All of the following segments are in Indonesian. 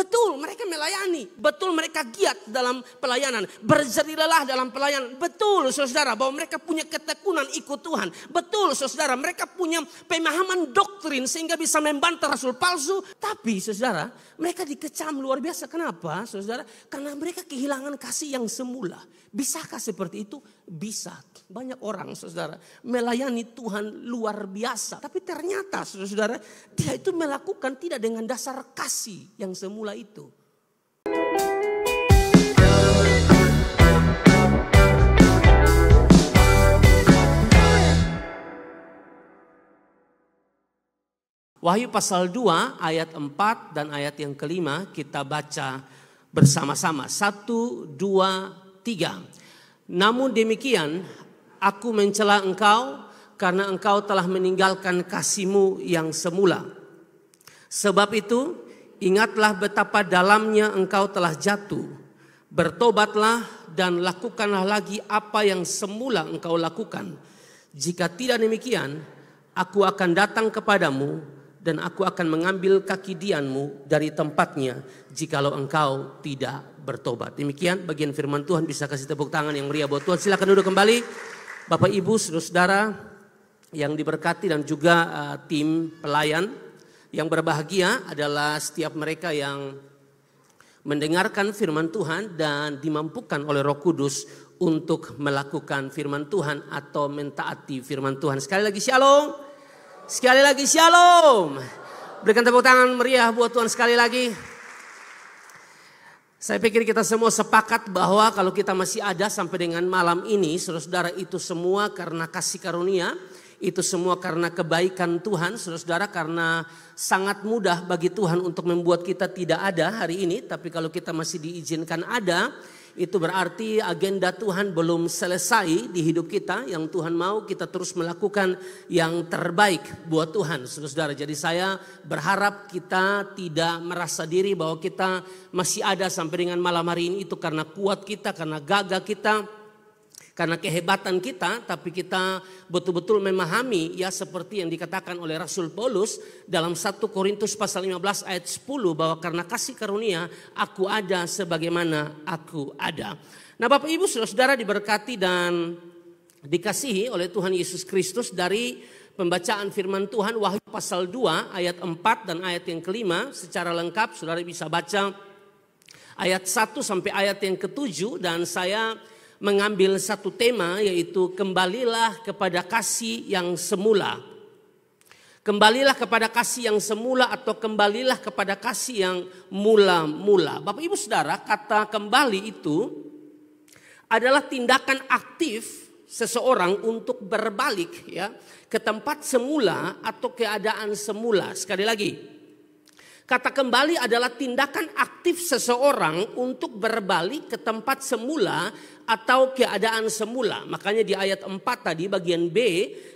Betul, mereka melayani. Betul, mereka giat dalam pelayanan. Berjerih lelah dalam pelayanan. Betul, saudara, bahwa mereka punya ketekunan ikut Tuhan. Betul, saudara, mereka punya pemahaman doktrin sehingga bisa membantah rasul palsu. Tapi, saudara, mereka dikecam luar biasa. Kenapa, saudara? Karena mereka kehilangan kasih yang semula. Bisakah seperti itu? Bisa. Banyak orang, saudara, melayani Tuhan luar biasa. Tapi ternyata, saudara, dia itu melakukan tidak dengan dasar kasih yang semula itu. Wahyu pasal 2 ayat 4 dan ayat yang kelima kita baca bersama-sama. 1, 2, 3. Namun demikian aku mencela engkau karena engkau telah meninggalkan kasihmu yang semula. Sebab itu ingatlah betapa dalamnya engkau telah jatuh. Bertobatlah dan lakukanlah lagi apa yang semula engkau lakukan. Jika tidak demikian, aku akan datang kepadamu dan aku akan mengambil kaki dianmu dari tempatnya jikalau engkau tidak bertobat. Demikian bagian firman Tuhan. Bisa kasih tepuk tangan yang meriah buat Tuhan. Silakan duduk kembali. Bapak Ibu saudara yang diberkati dan juga tim pelayan. Yang berbahagia adalah setiap mereka yang mendengarkan firman Tuhan dan dimampukan oleh Roh Kudus untuk melakukan firman Tuhan atau mentaati firman Tuhan. Sekali lagi shalom. Sekali lagi shalom. Berikan tepuk tangan meriah buat Tuhan sekali lagi. Saya pikir kita semua sepakat bahwa kalau kita masih ada sampai dengan malam ini, saudara-saudara, itu semua karena kasih karunia. Itu semua karena kebaikan Tuhan, saudara-saudara, karena sangat mudah bagi Tuhan untuk membuat kita tidak ada hari ini. Tapi kalau kita masih diizinkan ada, itu berarti agenda Tuhan belum selesai di hidup kita. Yang Tuhan mau kita terus melakukan yang terbaik buat Tuhan, saudara-saudara. Jadi saya berharap kita tidak merasa diri bahwa kita masih ada sampai dengan malam hari ini. Itu karena kuat kita, karena gagah kita, karena kehebatan kita, tapi kita betul-betul memahami ya seperti yang dikatakan oleh Rasul Paulus dalam 1 Korintus pasal 15 ayat 10 bahwa karena kasih karunia aku ada sebagaimana aku ada. Nah Bapak Ibu saudara-saudara diberkati dan dikasihi oleh Tuhan Yesus Kristus, dari pembacaan firman Tuhan Wahyu pasal 2 ayat 4 dan ayat yang kelima secara lengkap saudara bisa baca ayat 1 sampai ayat yang ke-7, dan saya mengambil satu tema yaitu kembalilah kepada kasih yang semula. Kembalilah kepada kasih yang semula atau kembalilah kepada kasih yang mula-mula. Bapak Ibu Saudara, kata kembali itu adalah tindakan aktif seseorang untuk berbalik ya ke tempat semula atau keadaan semula. Sekali lagi, kata kembali adalah tindakan aktif seseorang untuk berbalik ke tempat semula atau keadaan semula. Makanya di ayat 4 tadi bagian B,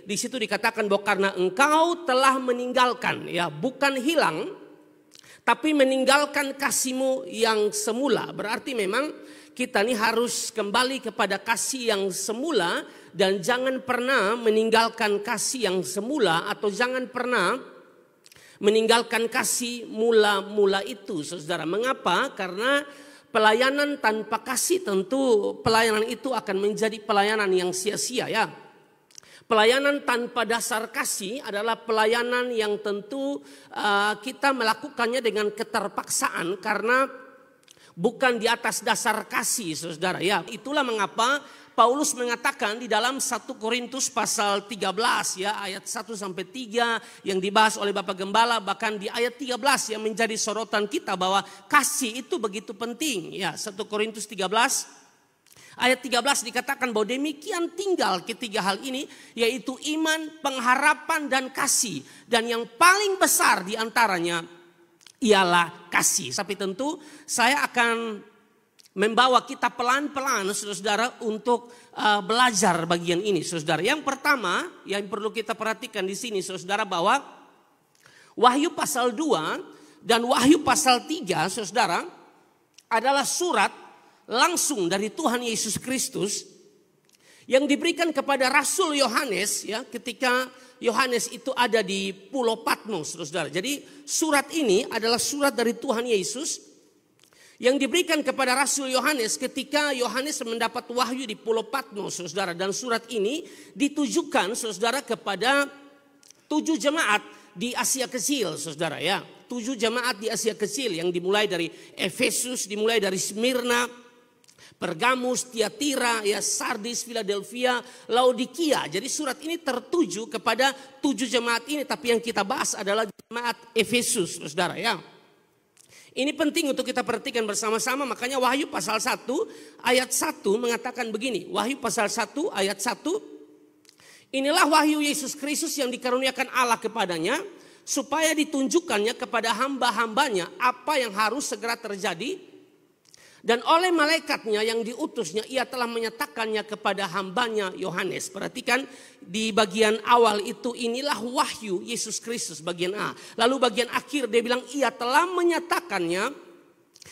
di situ dikatakan bahwa karena engkau telah meninggalkan, ya bukan hilang, tapi meninggalkan kasihmu yang semula. Berarti memang kita ini harus kembali kepada kasih yang semula dan jangan pernah meninggalkan kasih yang semula atau jangan pernah meninggalkan kasih mula-mula itu, saudara. Mengapa? Karena pelayanan tanpa kasih tentu pelayanan itu akan menjadi pelayanan yang sia-sia ya. Pelayanan tanpa dasar kasih adalah pelayanan yang tentu kita melakukannya dengan keterpaksaan karena bukan di atas dasar kasih, saudara ya. Itulah mengapa Paulus mengatakan di dalam 1 Korintus pasal 13 ya ayat 1 sampai 3 yang dibahas oleh Bapak Gembala, bahkan di ayat 13 yang menjadi sorotan kita bahwa kasih itu begitu penting ya. 1 Korintus 13 ayat 13 dikatakan bahwa demikian tinggal ketiga hal ini, yaitu iman, pengharapan dan kasih, dan yang paling besar di antaranya ialah kasih. Tapi tentu saya akan membawa kita pelan-pelan saudara-saudara untuk belajar bagian ini saudara. Yang pertama yang perlu kita perhatikan di sini saudara bahwa Wahyu pasal 2 dan Wahyu pasal 3 saudara adalah surat langsung dari Tuhan Yesus Kristus yang diberikan kepada Rasul Yohanes ya ketika Yohanes itu ada di Pulau Patmos saudara. Jadi surat ini adalah surat dari Tuhan Yesus yang diberikan kepada Rasul Yohanes ketika Yohanes mendapat wahyu di Pulau Patmos, saudara. Dan surat ini ditujukan, saudara, kepada 7 jemaat di Asia Kecil, saudara ya. 7 jemaat di Asia Kecil yang dimulai dari Efesus, dimulai dari Smyrna, Pergamus, Tiatira, ya, Sardis, Philadelphia, Laodikia. Jadi surat ini tertuju kepada 7 jemaat ini, tapi yang kita bahas adalah jemaat Efesus, saudara ya. Ini penting untuk kita perhatikan bersama-sama, makanya Wahyu pasal 1 ayat 1 mengatakan begini. Wahyu pasal 1 ayat 1, inilah wahyu Yesus Kristus yang dikaruniakan Allah kepadanya, supaya ditunjukkannya kepada hamba-hambanya apa yang harus segera terjadi. Dan oleh malaikatnya yang diutusnya, ia telah menyatakannya kepada hambanya Yohanes. Perhatikan di bagian awal itu, inilah wahyu Yesus Kristus, bagian A. Lalu bagian akhir dia bilang, ia telah menyatakannya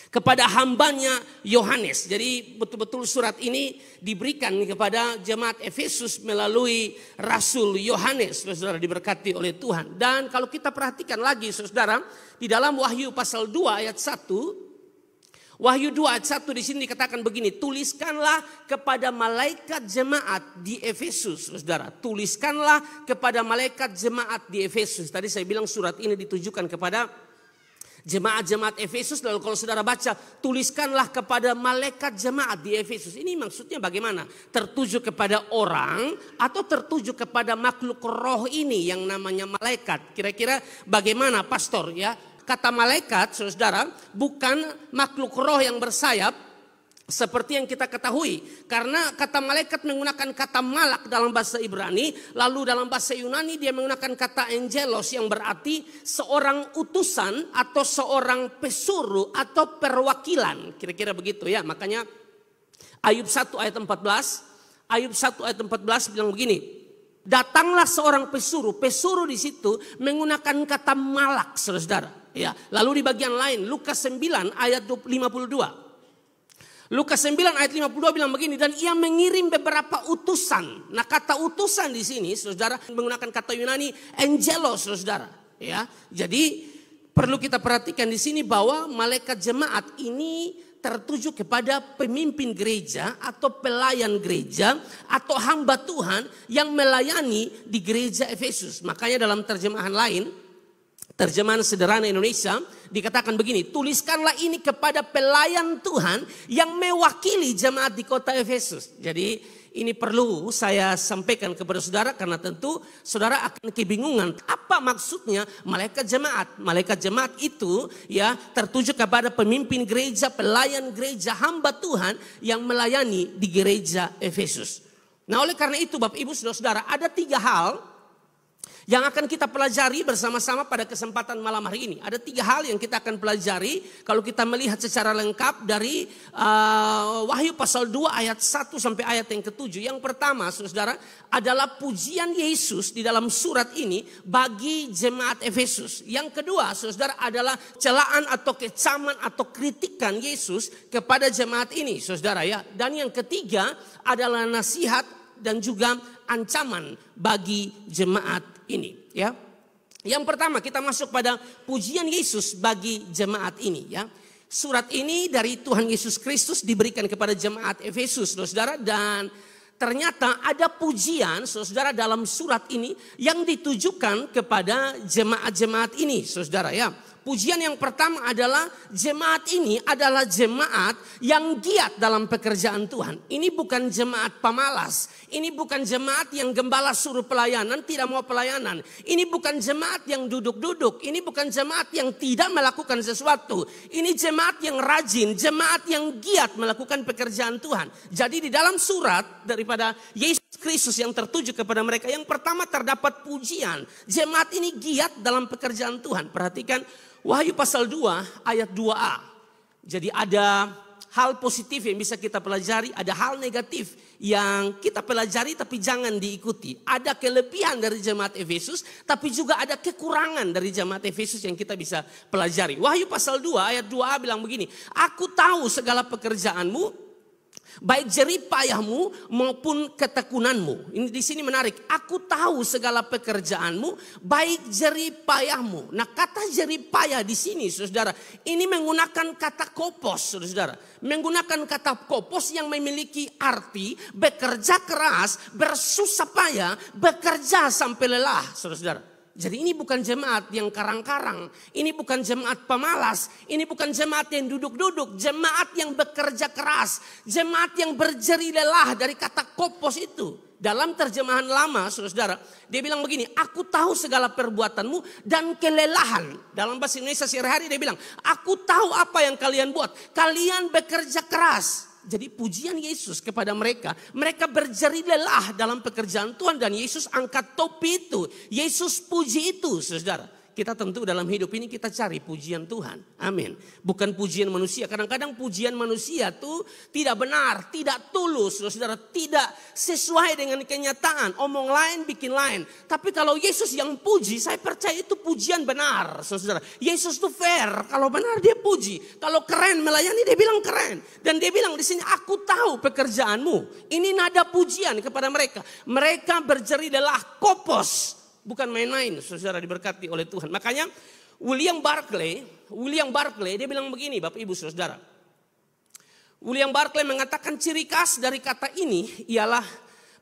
kepada hambanya Yohanes. Jadi betul-betul surat ini diberikan kepada jemaat Efesus melalui Rasul Yohanes. Saudara, diberkati oleh Tuhan. Dan kalau kita perhatikan lagi, saudara, di dalam Wahyu pasal 2 ayat 1, Wahyu 2 ayat 1 di sini dikatakan begini, tuliskanlah kepada malaikat jemaat di Efesus, saudara. Tuliskanlah kepada malaikat jemaat di Efesus. Tadi saya bilang surat ini ditujukan kepada jemaat-jemaat Efesus. Lalu kalau saudara baca, tuliskanlah kepada malaikat jemaat di Efesus. Ini maksudnya bagaimana? Tertuju kepada orang atau tertuju kepada makhluk roh ini yang namanya malaikat? Kira-kira bagaimana, pastor ya? Kata malaikat, saudara, bukan makhluk roh yang bersayap seperti yang kita ketahui. Karena kata malaikat menggunakan kata malak dalam bahasa Ibrani. Lalu dalam bahasa Yunani dia menggunakan kata angelos yang berarti seorang utusan atau seorang pesuruh atau perwakilan. Kira-kira begitu ya. Makanya Ayub 1 ayat 14. Ayub 1 ayat 14 bilang begini. Datanglah seorang pesuruh. Pesuruh di situ menggunakan kata malak, saudara. Ya, lalu di bagian lain Lukas 9 ayat 52. Lukas 9 ayat 52 bilang begini, dan ia mengirim beberapa utusan. Nah, kata utusan di sini, saudara, menggunakan kata Yunani angelos, saudara. Ya, jadi perlu kita perhatikan di sini bahwa malaikat jemaat ini tertuju kepada pemimpin gereja atau pelayan gereja atau hamba Tuhan yang melayani di gereja Efesus. Makanya dalam terjemahan lain, terjemahan sederhana Indonesia dikatakan begini, tuliskanlah ini kepada pelayan Tuhan yang mewakili jemaat di kota Efesus. Jadi ini perlu saya sampaikan kepada saudara karena tentu saudara akan kebingungan apa maksudnya malaikat jemaat. Malaikat jemaat itu ya tertuju kepada pemimpin gereja, pelayan gereja, hamba Tuhan yang melayani di gereja Efesus. Nah, oleh karena itu Bapak Ibu Saudara-saudara, ada 3 hal yang akan kita pelajari bersama-sama pada kesempatan malam hari ini. Ada 3 hal yang kita akan pelajari kalau kita melihat secara lengkap dari Wahyu pasal 2 ayat 1 sampai ayat yang ke-7. Yang pertama, saudara, adalah pujian Yesus di dalam surat ini bagi jemaat Efesus. Yang kedua, saudara, adalah celaan atau kecaman atau kritikan Yesus kepada jemaat ini, saudara ya. Dan yang ketiga adalah nasihat dan juga ancaman bagi jemaat ini ya. Yang pertama kita masuk pada pujian Yesus bagi jemaat ini ya. Surat ini dari Tuhan Yesus Kristus diberikan kepada jemaat Efesus, saudara, dan ternyata ada pujian, saudara, dalam surat ini yang ditujukan kepada jemaat-jemaat ini, saudara ya. Pujian yang pertama adalah jemaat ini adalah jemaat yang giat dalam pekerjaan Tuhan. Ini bukan jemaat pemalas. Ini bukan jemaat yang gembala suruh pelayanan tidak mau pelayanan. Ini bukan jemaat yang duduk-duduk. Ini bukan jemaat yang tidak melakukan sesuatu. Ini jemaat yang rajin, jemaat yang giat melakukan pekerjaan Tuhan. Jadi di dalam surat daripada Yesus Kristus yang tertuju kepada mereka, yang pertama terdapat pujian. Jemaat ini giat dalam pekerjaan Tuhan. Perhatikan Wahyu pasal 2 ayat 2a. Jadi ada hal positif yang bisa kita pelajari, ada hal negatif yang kita pelajari tapi jangan diikuti. Ada kelebihan dari jemaat Efesus tapi juga ada kekurangan dari jemaat Efesus yang kita bisa pelajari. Wahyu pasal 2 ayat 2a bilang begini, aku tahu segala pekerjaanmu, Baik jerih payahmu maupun ketekunanmu. Ini di sini menarik. Aku tahu segala pekerjaanmu, baik jerih payahmu. Nah, kata jerih payah di sini, saudara, ini menggunakan kata kopos, saudara. Menggunakan kata kopos yang memiliki arti bekerja keras, bersusah payah, bekerja sampai lelah, saudara. Jadi ini bukan jemaat yang karang-karang. Ini bukan jemaat pemalas. Ini bukan jemaat yang duduk-duduk. Jemaat yang bekerja keras. Jemaat yang berjerih lelah, dari kata kopos itu. Dalam terjemahan lama, saudara, dia bilang begini. Aku tahu segala perbuatanmu dan kelelahan. Dalam bahasa Indonesia sehari-hari dia bilang, aku tahu apa yang kalian buat. Kalian bekerja keras. Jadi pujian Yesus kepada mereka. Mereka berjerih lelah dalam pekerjaan Tuhan. Dan Yesus angkat topi itu. Yesus puji itu, saudara. Kita tentu dalam hidup ini kita cari pujian Tuhan. Amin. Bukan pujian manusia. Kadang-kadang pujian manusia itu tidak benar, tidak tulus, saudara. Tidak sesuai dengan kenyataan. Omong lain, bikin lain. Tapi kalau Yesus yang puji, saya percaya itu pujian benar, saudara. Yesus itu fair. Kalau benar dia puji. Kalau keren melayani, dia bilang keren. Dan dia bilang di sini, aku tahu pekerjaanmu. Ini nada pujian kepada mereka. Mereka berjerih lelah, kopos. Bukan main-main, saudara, diberkati oleh Tuhan. Makanya William Barclay dia bilang begini, Bapak Ibu Saudara. William Barclay mengatakan ciri khas dari kata ini ialah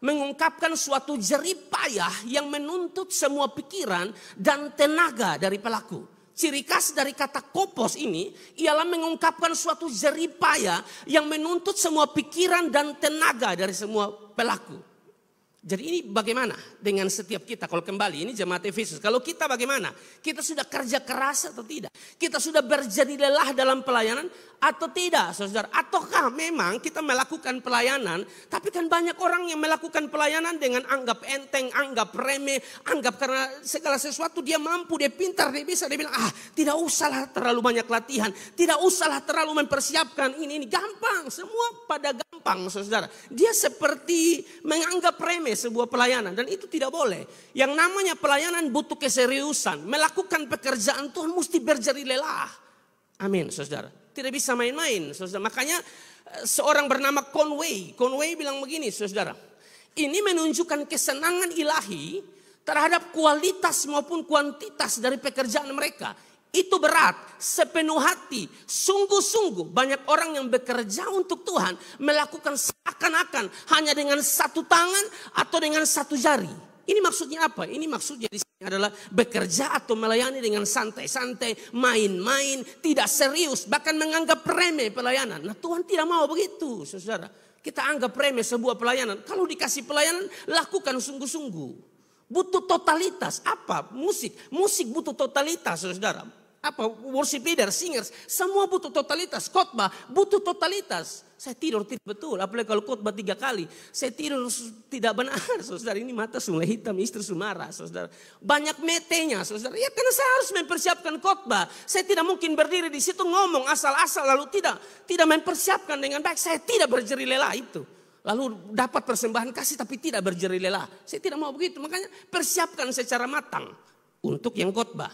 mengungkapkan suatu jerih payah yang menuntut semua pikiran dan tenaga dari pelaku. Ciri khas dari kata kopos ini ialah mengungkapkan suatu jerih payah yang menuntut semua pikiran dan tenaga dari semua pelaku. Jadi ini bagaimana dengan setiap kita? Kalau kembali ini jemaat Efesus. Kalau kita bagaimana? Kita sudah kerja keras atau tidak? Kita sudah berjerih lelah dalam pelayanan atau tidak, saudara? Ataukah memang kita melakukan pelayanan, tapi kan banyak orang yang melakukan pelayanan dengan anggap enteng, anggap remeh, anggap karena segala sesuatu dia mampu, dia pintar, dia bisa. Dia bilang, tidak usahlah terlalu banyak latihan, tidak usahlah terlalu mempersiapkan ini gampang, semua pada gampang, saudara. Dia seperti menganggap remeh sebuah pelayanan, dan itu tidak boleh. Yang namanya pelayanan butuh keseriusan. Melakukan pekerjaan Tuhan mesti berjerih lelah. Amin, saudara. Tidak bisa main-main, saudara. Makanya seorang bernama Conway bilang begini, saudara. Ini menunjukkan kesenangan ilahi terhadap kualitas maupun kuantitas dari pekerjaan mereka. Itu berat, sepenuh hati, sungguh-sungguh. Banyak orang yang bekerja untuk Tuhan melakukan seakan-akan hanya dengan satu tangan atau dengan satu jari. Ini maksudnya apa? Ini maksudnya di sini adalah bekerja atau melayani dengan santai-santai, main-main, tidak serius, bahkan menganggap remeh pelayanan. Nah, Tuhan tidak mau begitu, saudara. Kita anggap remeh sebuah pelayanan. Kalau dikasih pelayanan, lakukan sungguh-sungguh. Butuh totalitas. Apa? Musik butuh totalitas, saudara. Apa? Worship leader, singers, semua butuh totalitas. Khotbah butuh totalitas. Saya tidur tidak betul, apalagi kalau khotbah 3 kali. Saya tidur tidak benar, saudara. Ini mata mulai hitam, istri marah, saudara. Banyak metenya, saudara. Ya karena saya harus mempersiapkan khotbah. Saya tidak mungkin berdiri di situ ngomong asal-asal lalu tidak mempersiapkan dengan baik. Saya tidak berjerih lelah itu. Lalu dapat persembahan kasih tapi tidak berjerih lelah. Saya tidak mau begitu. Makanya persiapkan secara matang untuk yang khotbah.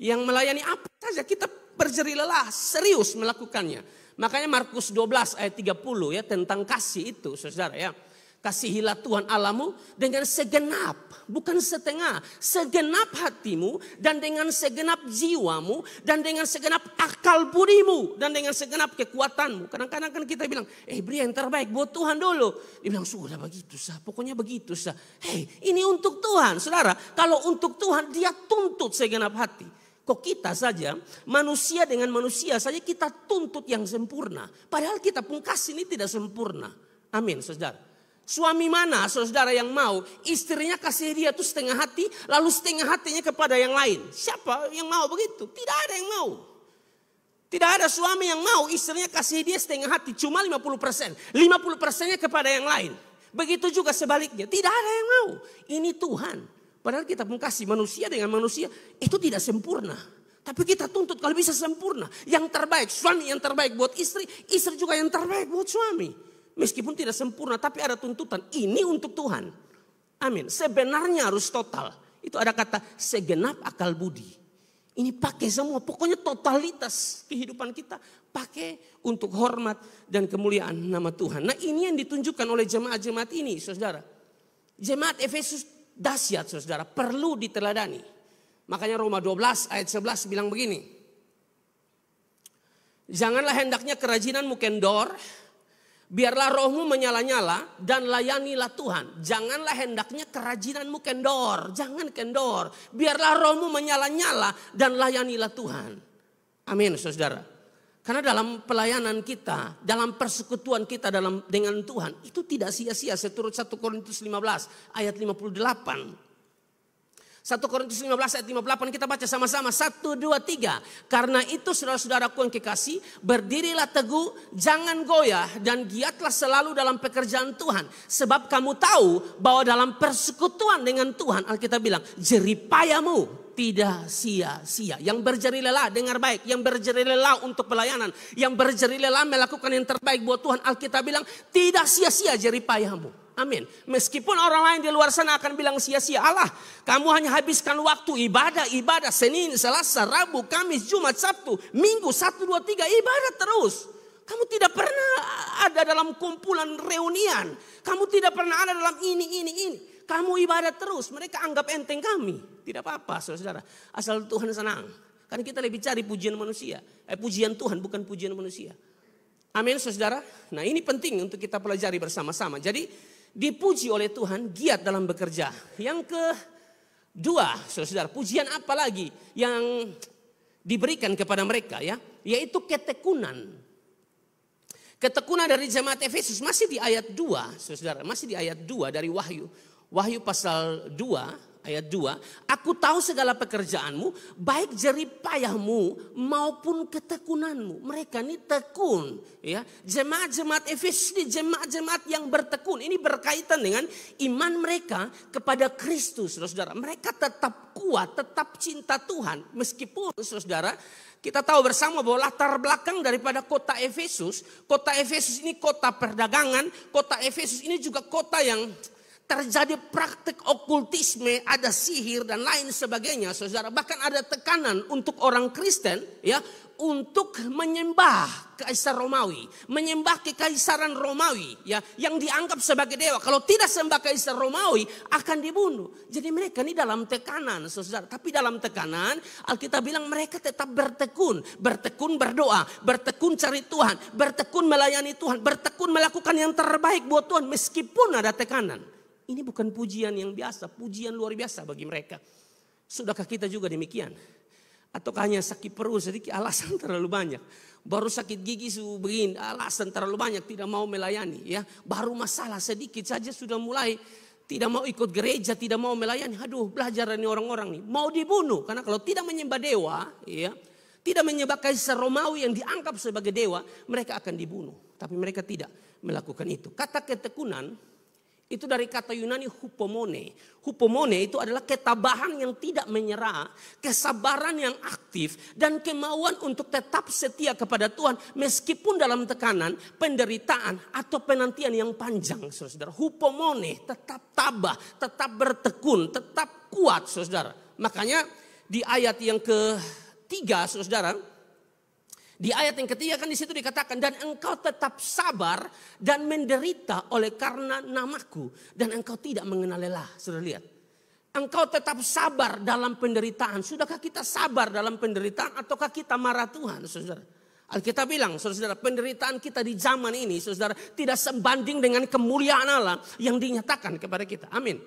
Yang melayani apa saja kita berjerih lelah, serius melakukannya. Makanya Markus 12 ayat 30 ya tentang kasih itu, saudara ya. Kasihilah Tuhan Allahmu dengan segenap, bukan setengah, segenap hatimu dan dengan segenap jiwamu dan dengan segenap akal budimu dan dengan segenap kekuatanmu. Kadang-kadang kan kita bilang, beri yang terbaik buat Tuhan dulu. Dia bilang, sudah begitu sah, pokoknya begitu sah. Ini untuk Tuhan, saudara. Kalau untuk Tuhan dia tuntut segenap hati. Kok kita saja, manusia dengan manusia saja kita tuntut yang sempurna. Padahal kita pun kasih ini tidak sempurna. Amin, saudara. Suami mana, saudara, yang mau istrinya kasih dia tuh setengah hati, lalu setengah hatinya kepada yang lain? Siapa yang mau begitu? Tidak ada yang mau. Tidak ada suami yang mau istrinya kasih dia setengah hati, cuma 50%. 50%-nya kepada yang lain. Begitu juga sebaliknya, tidak ada yang mau. Ini Tuhan. Padahal kita pun kasih manusia dengan manusia itu tidak sempurna. Tapi kita tuntut kalau bisa sempurna. Yang terbaik, suami yang terbaik buat istri, istri juga yang terbaik buat suami. Meskipun tidak sempurna tapi ada tuntutan. Ini untuk Tuhan. Amin. Sebenarnya harus total. Itu ada kata segenap akal budi. Ini pakai semua, pokoknya totalitas kehidupan kita pakai untuk hormat dan kemuliaan nama Tuhan. Nah ini yang ditunjukkan oleh jemaat-jemaat ini saudara. Jemaat Efesus dahsyat saudara, perlu diteladani. Makanya Roma 12 ayat 11 bilang begini. Janganlah hendaknya kerajinanmu kendor, biarlah rohmu menyala-nyala dan layanilah Tuhan. Janganlah hendaknya kerajinanmu kendor. Jangan kendor. Biarlah rohmu menyala-nyala dan layanilah Tuhan. Amin saudara. Karena dalam pelayanan kita, dalam persekutuan kita dengan Tuhan, itu tidak sia-sia seturut 1 Korintus 15 ayat 58. 1 Korintus 15 ayat 58 kita baca sama-sama 1, 2, 3. Karena itu saudara-saudaraku yang kekasih, berdirilah teguh, jangan goyah dan giatlah selalu dalam pekerjaan Tuhan. Sebab kamu tahu bahwa dalam persekutuan dengan Tuhan, Alkitab bilang, jeripayamu tidak sia-sia. Yang berjerih lelah, dengar baik, yang berjerih lelah untuk pelayanan, yang berjerih lelah melakukan yang terbaik buat Tuhan, Alkitab bilang tidak sia-sia jeripayamu. Amin. Meskipun orang lain di luar sana akan bilang sia-sia. Allah, kamu hanya habiskan waktu ibadah Senin, Selasa, Rabu, Kamis, Jumat, Sabtu, Minggu 1, 2, 3 ibadah terus. Kamu tidak pernah ada dalam kumpulan reunian. Kamu tidak pernah ada dalam ini. Kamu ibadah terus. Mereka anggap enteng kami. Tidak apa-apa saudara. Asal Tuhan senang. Kan kita lebih cari pujian manusia. Pujian Tuhan bukan pujian manusia. Amin saudara. Nah ini penting untuk kita pelajari bersama-sama. Jadi dipuji oleh Tuhan, giat dalam bekerja. Yang kedua, saudara, pujian apa lagi yang diberikan kepada mereka ya? Yaitu ketekunan. Ketekunan dari jemaat Efesus masih di ayat 2, saudara, masih di ayat 2 dari Wahyu. Wahyu pasal 2 ayat 2, aku tahu segala pekerjaanmu, baik jeripayahmu maupun ketekunanmu. Mereka ini tekun, ya. Jemaat-jemaat Efesus ini jemaat-jemaat yang bertekun. Ini berkaitan dengan iman mereka kepada Kristus, saudara. Mereka tetap kuat, tetap cinta Tuhan. Meskipun, saudara, kita tahu bersama bahwa latar belakang daripada kota Efesus ini kota perdagangan. Kota Efesus ini juga kota yang terjadi praktik okultisme, ada sihir dan lain sebagainya, saudara. Bahkan ada tekanan untuk orang Kristen, ya, untuk menyembah Kaisar Romawi, menyembah kekaisaran Romawi, ya, yang dianggap sebagai dewa. Kalau tidak sembah Kaisar Romawi akan dibunuh. Jadi mereka ini dalam tekanan, saudara. Tapi dalam tekanan, Alkitab bilang mereka tetap bertekun berdoa, bertekun cari Tuhan, bertekun melayani Tuhan, bertekun melakukan yang terbaik buat Tuhan meskipun ada tekanan. Ini bukan pujian yang biasa, pujian luar biasa bagi mereka. Sudahkah kita juga demikian? Ataukah hanya sakit perut sedikit, alasan terlalu banyak. Baru sakit gigi begini, alasan terlalu banyak, tidak mau melayani. Ya, baru masalah sedikit saja sudah mulai tidak mau ikut gereja, tidak mau melayani. Aduh, belajar dari orang-orang ini. Mau dibunuh, karena kalau tidak menyembah dewa, ya, tidak menyembah Kaisar Romawi yang dianggap sebagai dewa, mereka akan dibunuh. Tapi mereka tidak melakukan itu. Kata ketekunan itu dari kata Yunani hupomone. Hupomone itu adalah ketabahan yang tidak menyerah, kesabaran yang aktif, dan kemauan untuk tetap setia kepada Tuhan meskipun dalam tekanan, penderitaan, atau penantian yang panjang, saudara. Hupomone, tetap tabah, tetap bertekun, tetap kuat, saudara. Makanya di ayat yang ketiga, saudara, di ayat yang ketiga kan di situ dikatakan, dan engkau tetap sabar dan menderita oleh karena namaku, dan engkau tidak mengenal lelah. Sudah lihat, engkau tetap sabar dalam penderitaan. Sudahkah kita sabar dalam penderitaan ataukah kita marah Tuhan, saudara? Alkitab bilang, saudara, penderitaan kita di zaman ini, saudara, tidak sebanding dengan kemuliaan Allah yang dinyatakan kepada kita. Amin.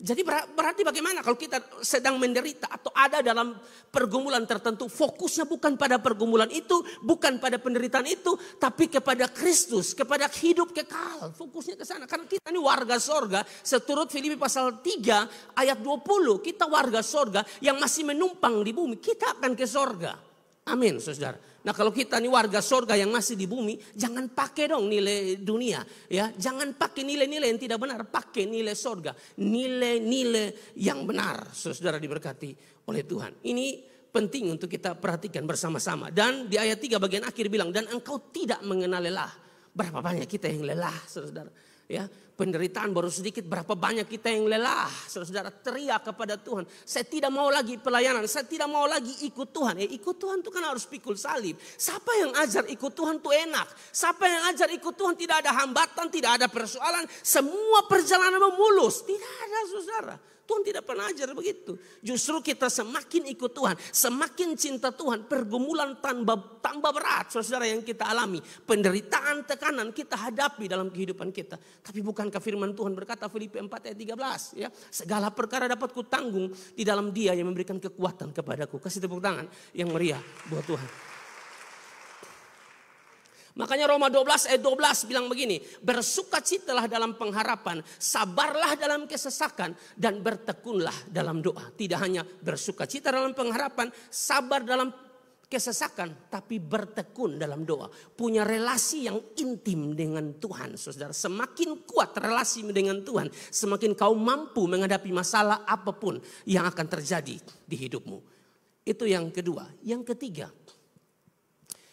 Jadi berarti bagaimana kalau kita sedang menderita atau ada dalam pergumulan tertentu, fokusnya bukan pada pergumulan itu, bukan pada penderitaan itu, tapi kepada Kristus, kepada hidup kekal. Fokusnya ke sana. Karena kita ini warga sorga, seturut Filipi pasal 3 ayat 20, kita warga sorga yang masih menumpang di bumi, kita akan ke sorga. Amin, saudara. Nah, kalau kita ini warga sorga yang masih di bumi, jangan pakai dong nilai dunia, ya. Jangan pakai nilai-nilai yang tidak benar, pakai nilai sorga, nilai-nilai yang benar. Saudara diberkati oleh Tuhan. Ini penting untuk kita perhatikan bersama-sama. Dan di ayat 3 bagian akhir bilang, dan engkau tidak mengenal lelah. Berapa banyak kita yang lelah, saudara? Ya, penderitaan baru sedikit, berapa banyak kita yang lelah. Saudara teriak kepada Tuhan, saya tidak mau lagi pelayanan, saya tidak mau lagi ikut Tuhan. Ikut Tuhan itu kan harus pikul salib. Siapa yang ajar ikut Tuhan itu enak? Siapa yang ajar ikut Tuhan tidak ada hambatan, tidak ada persoalan, semua perjalanan mulus? Tidak ada, saudara. Tuhan tidak pernah ajar begitu. Justru kita semakin ikut Tuhan, semakin cinta Tuhan, pergumulan tambah berat, saudara, yang kita alami. Penderitaan, tekanan kita hadapi dalam kehidupan kita. Tapi bukankah firman Tuhan berkata Filipi 4 ayat 13, ya, segala perkara dapat kutanggung di dalam Dia yang memberikan kekuatan kepadaku. Kasih tepuk tangan yang meriah buat Tuhan. Makanya Roma 12 ayat 12 bilang begini, bersukacitalah dalam pengharapan, sabarlah dalam kesesakan, dan bertekunlah dalam doa. Tidak hanya bersukacita dalam pengharapan, sabar dalam kesesakan, tapi bertekun dalam doa. Punya relasi yang intim dengan Tuhan, saudara. Semakin kuat relasi dengan Tuhan, semakin kau mampu menghadapi masalah apapun yang akan terjadi di hidupmu. Itu yang kedua. Yang ketiga,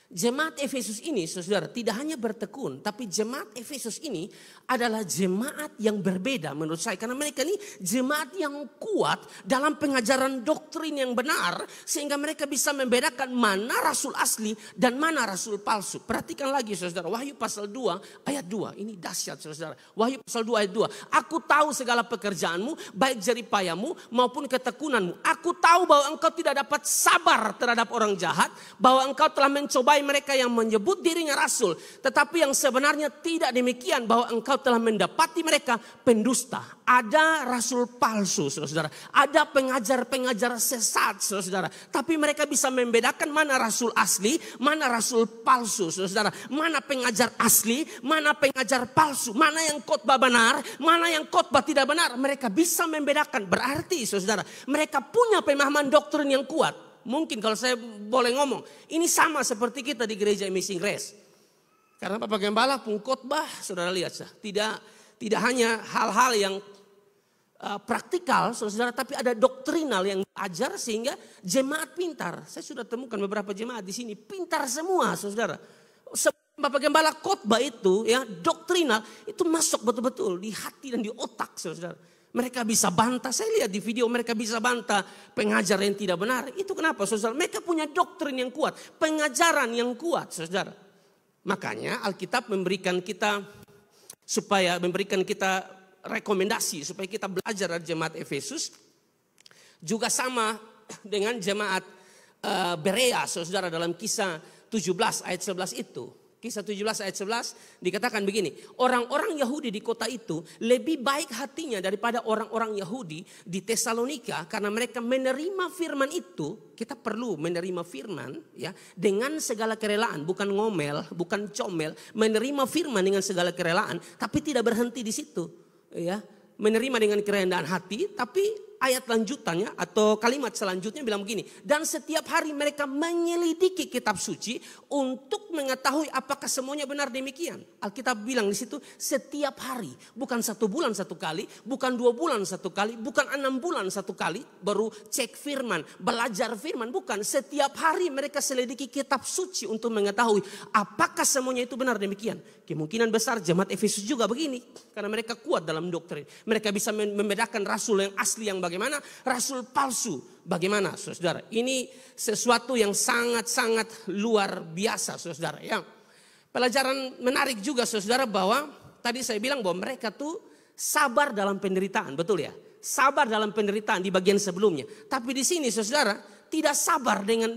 jemaat Efesus ini, saudara, tidak hanya bertekun, tapi jemaat Efesus ini adalah jemaat yang berbeda menurut saya. Karena mereka ini jemaat yang kuat dalam pengajaran doktrin yang benar, sehingga mereka bisa membedakan mana rasul asli dan mana rasul palsu. Perhatikan lagi, saudara, Wahyu pasal 2 ayat 2. Ini dahsyat, saudara. Wahyu pasal 2 ayat 2. Aku tahu segala pekerjaanmu, baik jeripayamu maupun ketekunanmu. Aku tahu bahwa engkau tidak dapat sabar terhadap orang jahat, bahwa engkau telah mencobai mereka yang menyebut dirinya rasul, tetapi yang sebenarnya tidak demikian, bahwa engkau telah mendapati mereka pendusta. Ada rasul palsu, saudara. Ada pengajar-pengajar sesat, saudara. Tapi mereka bisa membedakan mana rasul asli, mana rasul palsu, saudara. Mana pengajar asli, mana pengajar palsu, mana yang khotbah benar, mana yang khotbah tidak benar. Mereka bisa membedakan. Berarti, saudara, mereka punya pemahaman doktrin yang kuat. Mungkin kalau saya boleh ngomong, ini sama seperti kita di gereja Amazing Grace. Karena Bapak Gembala pun khotbah, saudara lihat, tidak hanya hal-hal yang praktikal, saudara, tapi ada doktrinal yang ajar sehingga jemaat pintar. Saya sudah temukan beberapa jemaat di sini pintar semua, saudara. Bapak Gembala khotbah itu, ya, doktrinal itu masuk betul-betul di hati dan di otak, saudara. Mereka bisa bantah, saya lihat di video mereka bisa bantah pengajar yang tidak benar. Itu kenapa, saudara? Mereka punya doktrin yang kuat, pengajaran yang kuat, saudara. Makanya Alkitab memberikan kita rekomendasi supaya kita belajar dari jemaat Efesus. Juga sama dengan jemaat Berea, saudara, dalam Kisah 17 ayat 11 itu. Kisah 17 ayat 11 dikatakan begini. Orang-orang Yahudi di kota itu lebih baik hatinya daripada orang-orang Yahudi di Tesalonika. Karena mereka menerima firman itu. Kita perlu menerima firman, ya, dengan segala kerelaan. Bukan ngomel, bukan comel. Menerima firman dengan segala kerelaan. Tapi tidak berhenti di situ, ya. Menerima dengan kerendahan hati, tapi ayat lanjutannya atau kalimat selanjutnya bilang begini. Dan setiap hari mereka menyelidiki kitab suci untuk mengetahui apakah semuanya benar demikian. Alkitab bilang di situ setiap hari. Bukan 1 bulan 1 kali, bukan 2 bulan 1 kali, bukan 6 bulan 1 kali baru cek firman, belajar firman. Bukan, setiap hari mereka selidiki kitab suci untuk mengetahui apakah semuanya itu benar demikian. Kemungkinan besar jemaat Efesus juga begini. Karena mereka kuat dalam doktrin. Mereka bisa membedakan rasul yang asli yang bagaimana, rasul palsu bagaimana, saudara. Ini sesuatu yang sangat-sangat luar biasa, saudara. Ya. Pelajaran menarik juga, saudara, bahwa tadi saya bilang bahwa mereka tuh sabar dalam penderitaan, betul ya? Sabar dalam penderitaan di bagian sebelumnya. Tapi di sini, saudara, tidak sabar dengan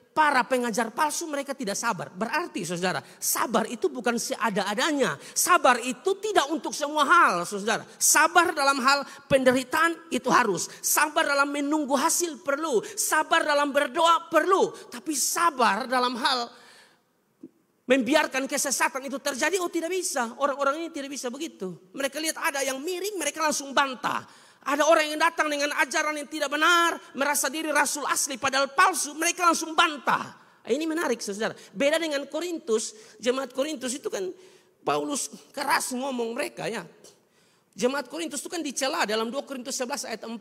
para pengajar palsu, mereka tidak sabar. Berarti, saudara, sabar itu bukan seada-adanya. Sabar itu tidak untuk semua hal, saudara. Sabar dalam hal penderitaan itu harus. Sabar dalam menunggu hasil perlu. Sabar dalam berdoa perlu. Tapi sabar dalam hal membiarkan kesesatan itu terjadi, oh tidak bisa. Orang-orang ini tidak bisa begitu. Mereka lihat ada yang miring, mereka langsung bantah. Ada orang yang datang dengan ajaran yang tidak benar, merasa diri rasul asli padahal palsu, mereka langsung bantah. Ini menarik, saudara. Beda dengan Korintus, jemaat Korintus itu kan Paulus keras ngomong mereka, ya. Jemaat Korintus itu kan dicela dalam 2 Korintus 11 ayat 4.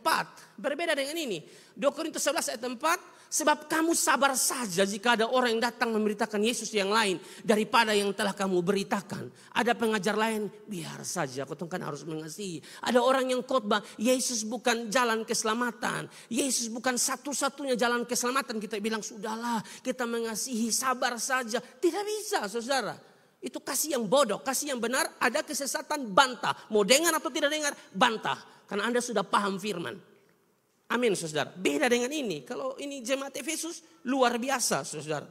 Berbeda dengan ini. 2 Korintus 11 ayat 4, Sebab kamu sabar saja jika ada orang yang datang memberitakan Yesus yang lain daripada yang telah kamu beritakan. Ada pengajar lain, biar saja, kau kan harus mengasihi. Ada orang yang khotbah, Yesus bukan jalan keselamatan. Yesus bukan satu-satunya jalan keselamatan. Kita bilang, sudahlah kita mengasihi, sabar saja. Tidak bisa, saudara. Itu kasih yang bodoh, kasih yang benar, ada kesesatan, bantah. Mau dengar atau tidak dengar, bantah. Karena Anda sudah paham firman. Amin, saudara. Beda dengan ini. Kalau ini jemaat Efesus luar biasa, saudara.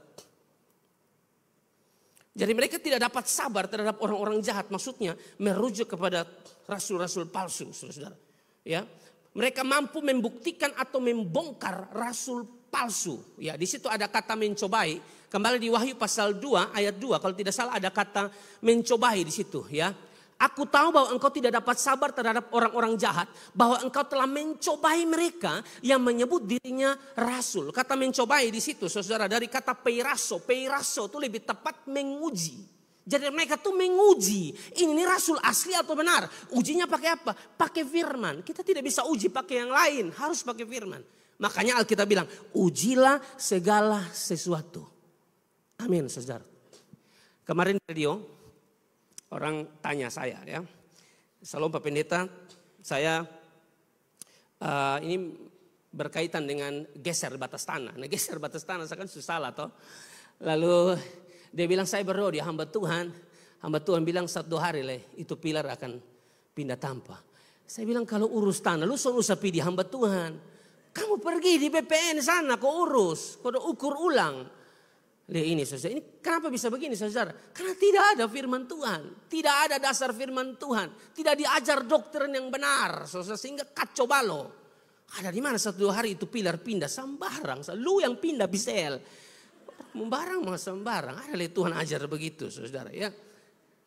Jadi mereka tidak dapat sabar terhadap orang-orang jahat. Maksudnya merujuk kepada rasul-rasul palsu, saudara. Ya, mereka mampu membuktikan atau membongkar rasul palsu. Ya, di situ ada kata mencobai. Kembali di Wahyu pasal 2 ayat 2. Kalau tidak salah ada kata mencobai di situ. Ya. Aku tahu bahwa engkau tidak dapat sabar terhadap orang-orang jahat. Bahwa engkau telah mencobai mereka yang menyebut dirinya rasul. Kata mencobai di situ, saudara, dari kata peiraso. Peiraso itu lebih tepat menguji. Jadi mereka tuh menguji. Ini rasul asli atau benar? Ujinya pakai apa? Pakai firman. Kita tidak bisa uji pakai yang lain. Harus pakai firman. Makanya Alkitab bilang, ujilah segala sesuatu. Amin, saudara. Kemarin radio. Orang tanya saya ya, Salam Pak Pendeta, saya ini berkaitan dengan geser batas tanah. Nah geser batas tanah saya kan susah lah toh. Lalu dia bilang saya berdoa di hamba Tuhan bilang 1-2 hari lah itu pilar akan pindah tanpa. Saya bilang kalau urus tanah lu usah pilih hamba Tuhan. Kamu pergi di BPN sana kau urus, kau ukur ulang. Lihat ini saudara, ini kenapa bisa begini saudara? Karena tidak ada firman Tuhan. Tidak ada dasar firman Tuhan. Tidak diajar doktrin yang benar. Saudara, sehingga kacau balau. Ada di mana 1-2 hari itu pilar pindah sembarang. Lu yang pindah bisel. Sembarang mah sembarang. Ada lihat Tuhan ajar begitu saudara ya.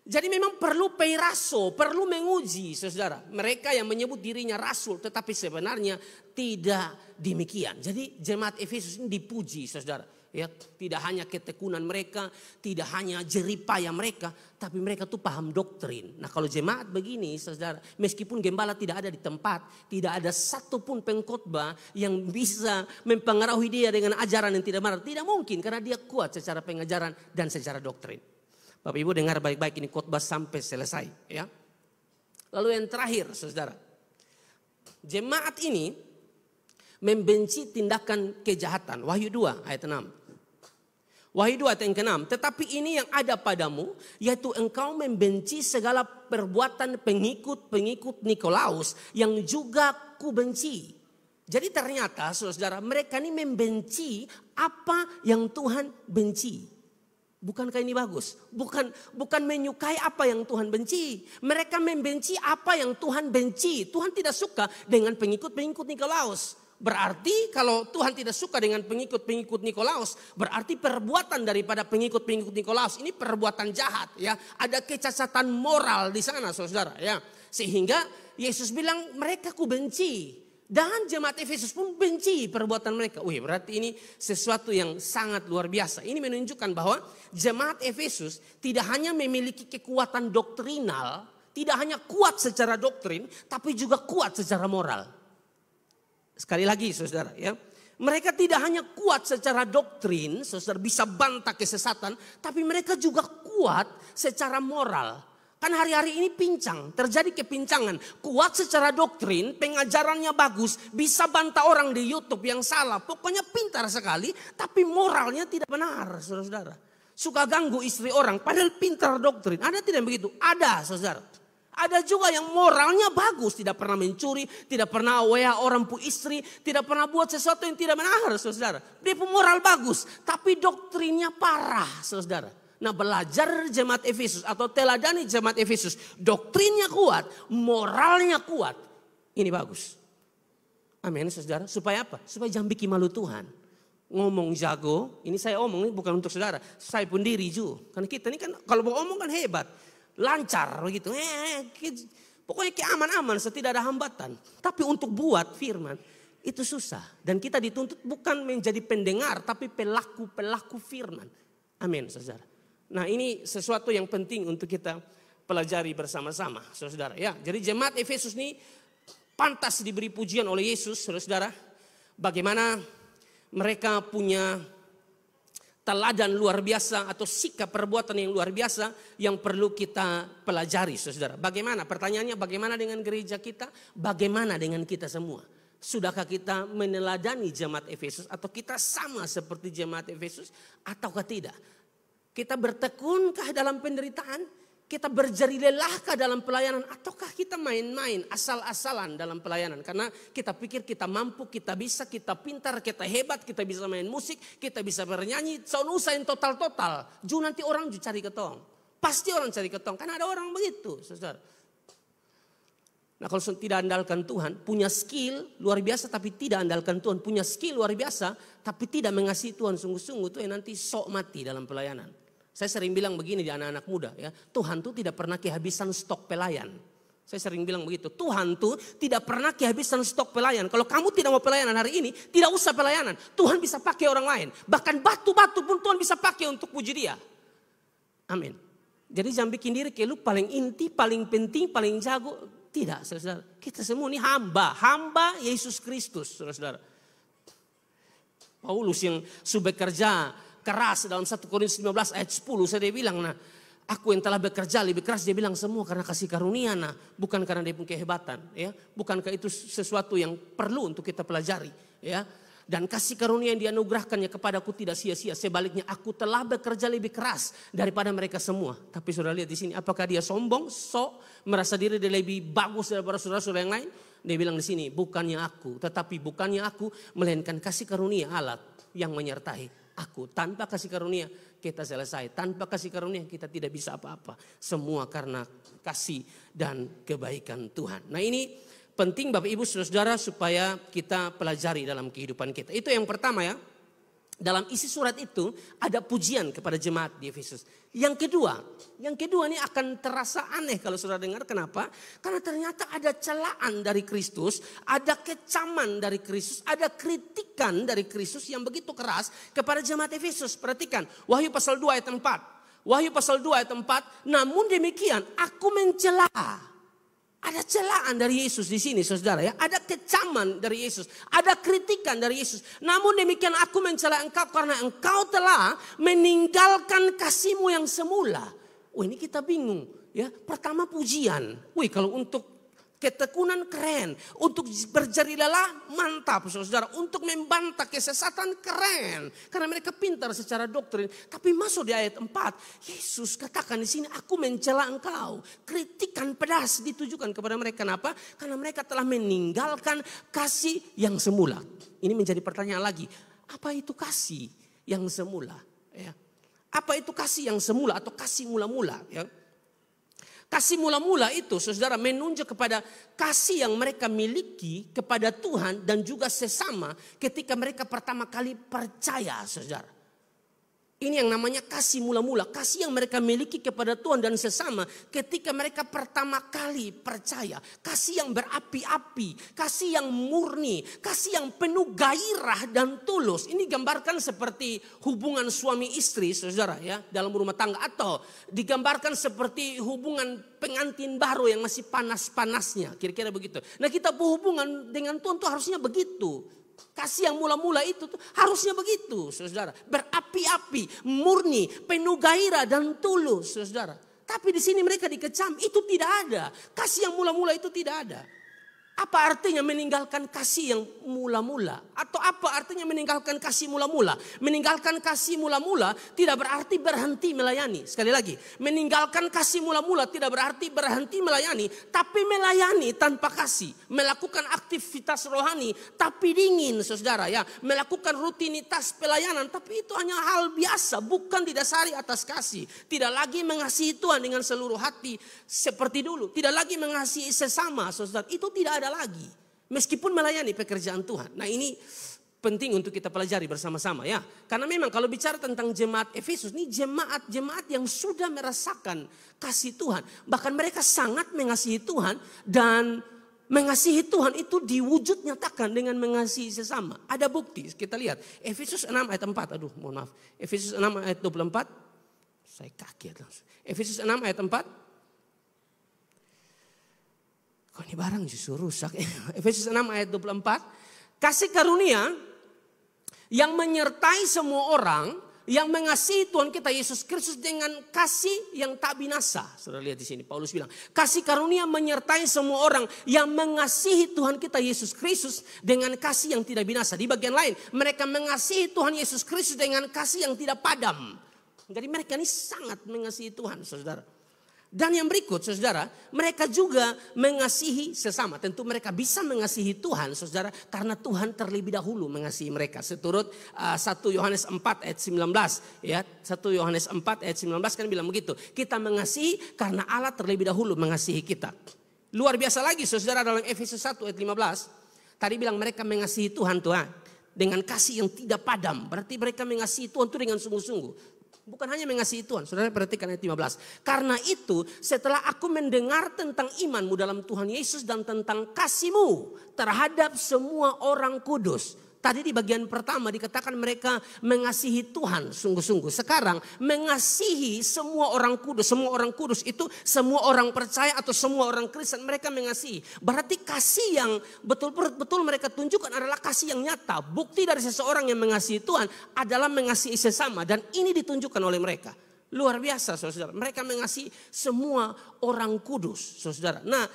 Jadi memang perlu peiraso, perlu menguji saudara. Mereka yang menyebut dirinya rasul tetapi sebenarnya tidak demikian. Jadi jemaat Efesus ini dipuji saudara. Ya, tidak hanya ketekunan mereka, tidak hanya jeripaya mereka, tapi mereka tuh paham doktrin. Nah kalau jemaat begini saudara, meskipun gembala tidak ada di tempat, tidak ada satupun pengkhotbah yang bisa mempengaruhi dia dengan ajaran yang tidak benar. Tidak mungkin karena dia kuat secara pengajaran dan secara doktrin. Bapak Ibu dengar baik-baik ini khotbah sampai selesai. Ya. Lalu yang terakhir saudara, jemaat ini membenci tindakan kejahatan. Wahyu 2 ayat 6. Wahyu 2 ayat yang ke-6. Tetapi ini yang ada padamu, yaitu engkau membenci segala perbuatan pengikut-pengikut Nikolaus yang juga kubenci. Jadi ternyata saudara, mereka ini membenci apa yang Tuhan benci. Bukankah ini bagus? Bukan menyukai apa yang Tuhan benci. Mereka membenci apa yang Tuhan benci. Tuhan tidak suka dengan pengikut-pengikut Nikolaus. Berarti kalau Tuhan tidak suka dengan pengikut-pengikut Nikolaus, berarti perbuatan daripada pengikut-pengikut Nikolaus ini perbuatan jahat ya. Ada kecacatan moral di sana saudara ya. Sehingga Yesus bilang mereka ku benci. Dan jemaat Efesus pun benci perbuatan mereka. Wih, berarti ini sesuatu yang sangat luar biasa. Ini menunjukkan bahwa jemaat Efesus tidak hanya memiliki kekuatan doktrinal, tidak hanya kuat secara doktrin, tapi juga kuat secara moral. Sekali lagi saudara ya. Mereka tidak hanya kuat secara doktrin, saudara bisa bantah kesesatan. Tapi mereka juga kuat secara moral. Kan hari-hari ini pincang, terjadi kepincangan. Kuat secara doktrin, pengajarannya bagus. Bisa bantah orang di YouTube yang salah. Pokoknya pintar sekali, tapi moralnya tidak benar saudara-saudara. Suka ganggu istri orang, padahal pintar doktrin. Ada tidak begitu? Ada saudara. Ada juga yang moralnya bagus, tidak pernah mencuri, tidak pernah WA orang pu istri, tidak pernah buat sesuatu yang tidak benar, saudara. Dia pun moral bagus, tapi doktrinnya parah, saudara. Nah belajar jemaat Efesus atau teladani jemaat Efesus, doktrinnya kuat, moralnya kuat, ini bagus. Amin, saudara. Supaya apa? Supaya jangan bikin malu Tuhan. Ngomong jago, ini saya omong ini bukan untuk saudara, saya pun diri juga. Karena kita ini kan kalau mau omong kan hebat. Lancar begitu. Pokoknya kayak aman-aman, tidak ada hambatan. Tapi untuk buat firman itu susah. Dan kita dituntut bukan menjadi pendengar, tapi pelaku-pelaku firman. Amin, saudara. Nah ini sesuatu yang penting untuk kita pelajari bersama-sama, saudara. Ya, jadi jemaat Efesus ini pantas diberi pujian oleh Yesus, saudara. Bagaimana Mereka punya teladan luar biasa atau sikap perbuatan yang luar biasa yang perlu kita pelajari, saudara. Bagaimana? Pertanyaannya, bagaimana dengan gereja kita? Bagaimana dengan kita semua? Sudahkah kita meneladani jemaat Efesus atau kita sama seperti jemaat Efesus ataukah tidak? Kita bertekunkah dalam penderitaan? Kita berjari lelahkah dalam pelayanan ataukah kita main-main asal-asalan dalam pelayanan? Karena kita pikir kita mampu, kita bisa, kita pintar, kita hebat, kita bisa main musik, kita bisa bernyanyi. Soalnya usahain total-total. Nanti orang cari ketong. Pasti orang cari ketong. Karena ada orang begitu, saudara. Nah, kalau tidak andalkan Tuhan, punya skill luar biasa tapi tidak andalkan Tuhan. Punya skill luar biasa tapi tidak mengasihi Tuhan sungguh-sungguh, itu yang nanti sok mati dalam pelayanan. Saya sering bilang begini di anak-anak muda ya, Tuhan tuh tidak pernah kehabisan stok pelayan. Saya sering bilang begitu, Tuhan tuh tidak pernah kehabisan stok pelayan. Kalau kamu tidak mau pelayanan hari ini, tidak usah pelayanan. Tuhan bisa pakai orang lain. Bahkan batu-batu pun Tuhan bisa pakai untuk puji Dia. Amin. Jadi jangan bikin diri kayak lu paling inti, paling penting, paling jago. Tidak, saudara. Kita semua ini hamba Yesus Kristus, saudara. Paulus yang sudah bekerja keras dalam 1 Korintus 15 ayat 10 saya bilang, nah aku yang telah bekerja lebih keras, dia bilang semua karena kasih karunia, nah bukan karena dia punya kehebatan, ya. Bukankah itu sesuatu yang perlu untuk kita pelajari, ya. Dan kasih karunia yang dianugerahkannya kepadaku tidak sia-sia, sebaliknya aku telah bekerja lebih keras daripada mereka semua. Tapi saudara lihat di sini, apakah dia sombong, sok merasa diri dia lebih bagus daripada saudara-saudara yang lain? Dia bilang di sini, bukannya aku, melainkan kasih karunia Allah yang menyertai aku. Tanpa kasih karunia kita selesai. Tanpa kasih karunia kita tidak bisa apa-apa. Semua karena kasih dan kebaikan Tuhan. Nah, ini penting Bapak Ibu Saudara supaya kita pelajari dalam kehidupan kita. Itu yang pertama ya. Dalam isi surat itu ada pujian kepada jemaat di Efesus. Yang kedua ini akan terasa aneh kalau saudara dengar. Kenapa? Karena ternyata ada celaan dari Kristus, ada kecaman dari Kristus, ada kritikan dari Kristus yang begitu keras kepada jemaat Efesus. Perhatikan, Wahyu pasal 2 ayat 4. Wahyu pasal 2 ayat 4, namun demikian aku mencela. Ada celaan dari Yesus di sini, saudara ya. Ada kecaman dari Yesus, ada kritikan dari Yesus. Namun demikian aku mencela engkau karena engkau telah meninggalkan kasihmu yang semula. Ini kita bingung ya. Pertama pujian. Kalau untuk ketekunan keren, untuk berjari lelah mantap saudara, untuk membantah kesesatan keren, karena mereka pintar secara doktrin. Tapi masuk di ayat 4, Yesus katakan di sini, aku mencela engkau. Kritikan pedas ditujukan kepada mereka. Kenapa? Karena mereka telah meninggalkan kasih yang semula. Ini menjadi pertanyaan lagi, apa itu kasih yang semula? Ya. Apa itu kasih yang semula atau kasih mula-mula? Ya. Kasih mula-mula itu saudara menunjuk kepada kasih yang mereka miliki kepada Tuhan dan juga sesama ketika mereka pertama kali percaya saudara. Ini yang namanya kasih mula-mula. Kasih yang mereka miliki kepada Tuhan dan sesama ketika mereka pertama kali percaya. Kasih yang berapi-api, kasih yang murni, kasih yang penuh gairah dan tulus. Ini gambarkan seperti hubungan suami istri saudara ya dalam rumah tangga. Atau digambarkan seperti hubungan pengantin baru yang masih panas-panasnya. Kira-kira begitu. Nah kita berhubungan dengan Tuhan tuh harusnya begitu. Kasih yang mula-mula itu tuh harusnya begitu saudara. Berapi-api, murni, penuh gairah dan tulus saudara. Tapi di sini mereka dikecam, itu tidak ada. Kasih yang mula-mula itu tidak ada. Apa artinya meninggalkan kasih yang mula-mula? Atau apa artinya meninggalkan kasih mula-mula? Meninggalkan kasih mula-mula tidak berarti berhenti melayani. Sekali lagi, meninggalkan kasih mula-mula tidak berarti berhenti melayani. Tapi melayani tanpa kasih. Melakukan aktivitas rohani tapi dingin saudara ya. Melakukan rutinitas pelayanan tapi itu hanya hal biasa. Bukan didasari atas kasih. Tidak lagi mengasihi Tuhan dengan seluruh hati seperti dulu. Tidak lagi mengasihi sesama saudara. Itu tidak ada lagi. Meskipun melayani pekerjaan Tuhan. Nah ini penting untuk kita pelajari bersama-sama ya. Karena memang kalau bicara tentang jemaat Efesus ini jemaat yang sudah merasakan kasih Tuhan. Bahkan mereka sangat mengasihi Tuhan dan mengasihi Tuhan itu diwujud nyatakan dengan mengasihi sesama. Ada bukti kita lihat. Efesus 6 ayat 4. Aduh mohon maaf. Efesus 6 ayat 24. Saya kaget langsung. Efesus 6 ayat 4. Kok ini barang justru rusak. Efesus 6 ayat 24. Kasih karunia Yang menyertai semua orang, yang mengasihi Tuhan kita Yesus Kristus dengan kasih yang tak binasa. Saudara lihat di sini, Paulus bilang, kasih karunia menyertai semua orang yang mengasihi Tuhan kita Yesus Kristus dengan kasih yang tidak binasa. Di bagian lain, mereka mengasihi Tuhan Yesus Kristus dengan kasih yang tidak padam. Jadi mereka ini sangat mengasihi Tuhan, saudara. Dan yang berikut, saudara, mereka juga mengasihi sesama. Tentu mereka bisa mengasihi Tuhan, saudara, karena Tuhan terlebih dahulu mengasihi mereka. Seturut 1 Yohanes 4 ayat 19, ya, 1 Yohanes 4 ayat 19 kan bilang begitu. Kita mengasihi karena Allah terlebih dahulu mengasihi kita. Luar biasa lagi, saudara, dalam Efesus 1 ayat 15. Tadi bilang mereka mengasihi Tuhan dengan kasih yang tidak padam. Berarti mereka mengasihi Tuhan itu dengan sungguh-sungguh. Bukan hanya mengasihi Tuhan. Saudara perhatikan ayat 15. Karena itu setelah aku mendengar tentang imanmu dalam Tuhan Yesus dan tentang kasihmu terhadap semua orang kudus. Tadi di bagian pertama dikatakan mereka mengasihi Tuhan sungguh-sungguh. Sekarang mengasihi semua orang kudus. Semua orang kudus itu semua orang percaya atau semua orang Kristen mereka mengasihi. Berarti kasih yang betul-betul mereka tunjukkan adalah kasih yang nyata. Bukti dari seseorang yang mengasihi Tuhan adalah mengasihi sesama. Dan ini ditunjukkan oleh mereka. Luar biasa saudara. Mereka mengasihi semua orang kudus saudara. Nah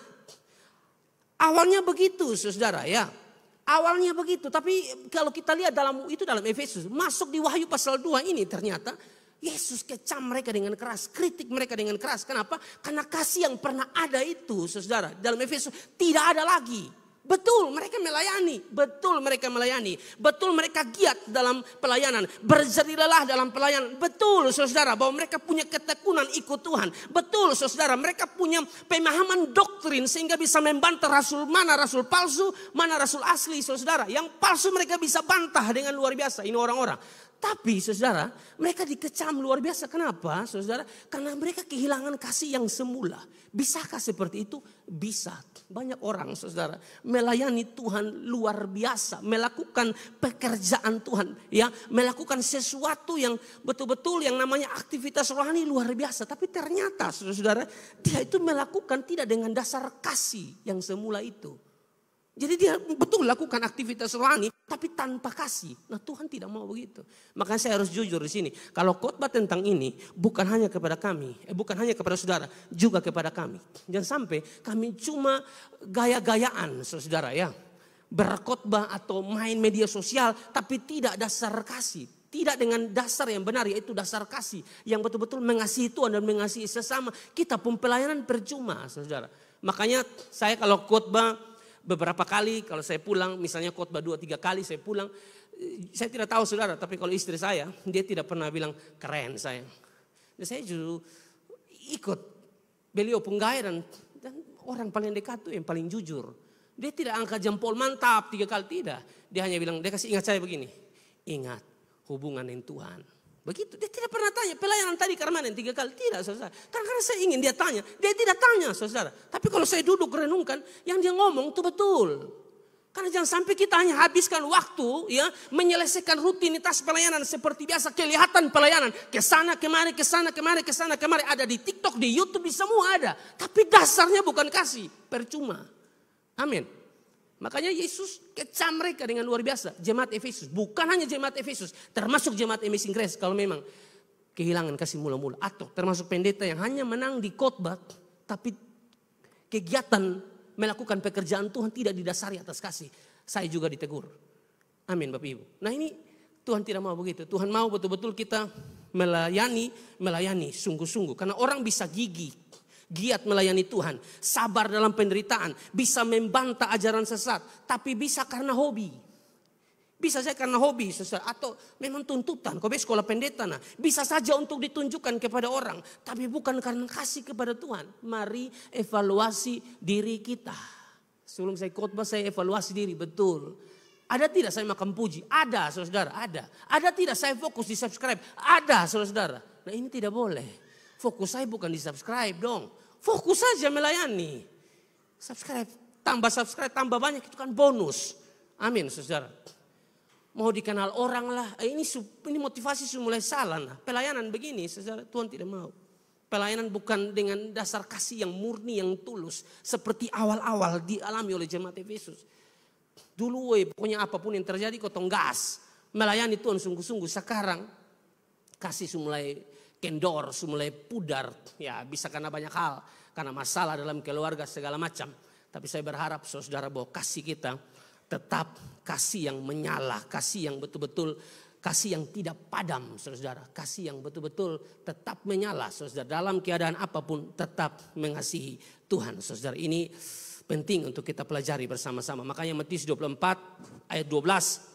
awalnya begitu saudara ya. Awalnya begitu, tapi kalau kita lihat dalam Efesus, masuk di Wahyu pasal 2 ini ternyata Yesus kecam mereka dengan keras, kritik mereka dengan keras. Kenapa? Karena kasih yang pernah ada itu, saudara, dalam Efesus tidak ada lagi. Betul mereka melayani, betul mereka melayani, betul mereka giat dalam pelayanan, berjerilah dalam pelayanan. Betul saudara bahwa mereka punya ketekunan ikut Tuhan. Betul saudara mereka punya pemahaman doktrin sehingga bisa membantah rasul mana rasul palsu, mana rasul asli saudara. Yang palsu mereka bisa bantah dengan luar biasa ini orang-orang. Tapi saudara mereka dikecam luar biasa. Kenapa saudara? Karena mereka kehilangan kasih yang semula. Bisakah seperti itu? Bisa. Banyak orang saudara melayani Tuhan luar biasa. Melakukan pekerjaan Tuhan. Ya, melakukan sesuatu yang betul-betul yang namanya aktivitas rohani luar biasa. Tapi ternyata saudara dia itu melakukan tidak dengan dasar kasih yang semula itu. Jadi dia betul lakukan aktivitas rohani tapi tanpa kasih. Nah Tuhan tidak mau begitu. Makanya saya harus jujur di sini. Kalau khotbah tentang ini bukan hanya kepada kami, bukan hanya kepada saudara, juga kepada kami. Jangan sampai kami cuma gaya-gayaan saudara ya. Berkhotbah atau main media sosial tapi tidak dasar kasih. Tidak dengan dasar yang benar yaitu dasar kasih. Yang betul-betul mengasihi Tuhan dan mengasihi sesama. Kita pun pelayanan percuma saudara. Makanya saya kalau khotbah beberapa kali kalau saya pulang, misalnya khotbah 2-3 kali saya pulang. Saya tidak tahu saudara, tapi kalau istri saya, dia tidak pernah bilang keren saya. Dan saya justru ikut beliau penggaya dan orang paling dekat itu yang paling jujur. Dia tidak angkat jempol mantap 3 kali, tidak. Dia hanya bilang, dia kasih ingat saya begini. Ingat hubungan dengan Tuhan. Begitu, dia tidak pernah tanya pelayanan tadi karena 3 kali. Tidak saudara, karena saya ingin dia tanya. Dia tidak tanya saudara. Tapi kalau saya duduk renungkan, yang dia ngomong itu betul. Karena jangan sampai kita hanya habiskan waktu ya menyelesaikan rutinitas pelayanan seperti biasa. Kelihatan pelayanan, kesana kemari, kesana kemari, kesana kemari. Ada di TikTok, di YouTube, di semua ada. Tapi dasarnya bukan kasih, percuma. Amin. Makanya Yesus kecam mereka dengan luar biasa. Jemaat Efesus. Bukan hanya jemaat Efesus. Termasuk jemaat Amazing Grace. Kalau memang kehilangan kasih mula-mula. Atau termasuk pendeta yang hanya menang di khotbah. Tapi kegiatan melakukan pekerjaan Tuhan tidak didasari atas kasih. Saya juga ditegur. Amin Bapak Ibu. Nah ini Tuhan tidak mau begitu. Tuhan mau betul-betul kita melayani sungguh-sungguh. Karena orang bisa gigih. Giat melayani Tuhan, sabar dalam penderitaan, bisa membantah ajaran sesat, tapi bisa karena hobi. Bisa saja karena hobi atau memang tuntutan. Kau sekolah pendeta, nah, bisa saja untuk ditunjukkan kepada orang, tapi bukan karena kasih kepada Tuhan. Mari evaluasi diri kita. Sebelum saya khotbah saya evaluasi diri betul. Ada tidak saya makan puji? Ada saudara, ada. Ada tidak saya fokus di subscribe? Ada saudara. Nah ini tidak boleh. Fokus saya bukan di subscribe dong. Fokus saja melayani. Subscribe, tambah banyak itu kan bonus. Amin saudara. Mau dikenal orang lah. Ini motivasi sudah mulai salah. Nah. Pelayanan begini saudara, Tuhan tidak mau. Pelayanan bukan dengan dasar kasih yang murni, yang tulus. Seperti awal-awal dialami oleh jemaat Efesus. Dulu pokoknya apapun yang terjadi kau gas. melayani Tuhan sungguh-sungguh. Sekarang kasih mulai kendor, mulai pudar. Ya bisa karena banyak hal. Karena masalah dalam keluarga segala macam. Tapi saya berharap saudara bahwa kasih kita tetap kasih yang menyala. Kasih yang betul-betul, kasih yang tidak padam saudara. Kasih yang betul-betul tetap menyala saudara. Dalam keadaan apapun tetap mengasihi Tuhan saudara. Ini penting untuk kita pelajari bersama-sama. Makanya Matius 24 ayat 12.